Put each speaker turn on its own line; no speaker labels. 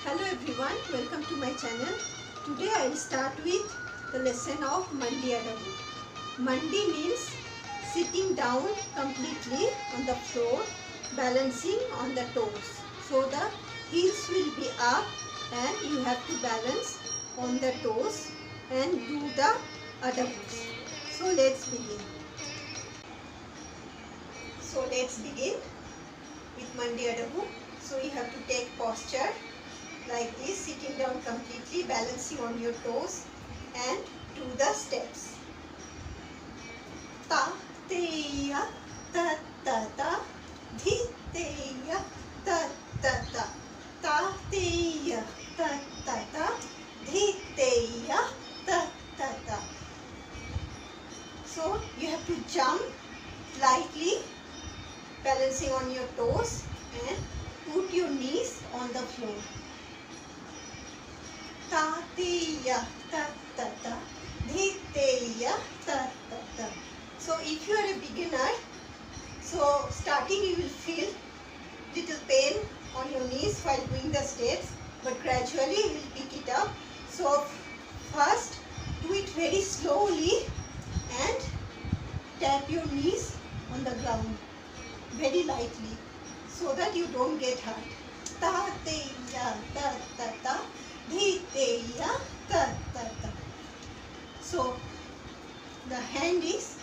Hello everyone, welcome to my channel. Today I will start with the lesson of Mandi Adavu. Mandi means sitting down completely on the floor, balancing on the toes. So the heels will be up and you have to balance on the toes and do the Adavus. So let's begin. With Mandi Adavu. So you have to take posture like this, sitting down completely, balancing on your toes and do the steps. Ta, te, ya, ta, ta, ta, thi, te, ya, ta, ta, ta, ta, te, ya, ta, ta, ta, thi, te, ya, ta, ta, ta. So you have to jump lightly, balancing on your toes and put your knees on the floor. Ta, te, ya, ta, ta, ta, thi, te, ya, ta, ta, ta. So if you are a beginner, so starting you will feel little pain on your knees while doing the steps, but gradually you will pick it up. So first do it very slowly and tap your knees on the ground very lightly so that you don't get hurt. Ta, te, ya, ta, ta, ta, thi, te, ya, ta, ta, ta. So the hand is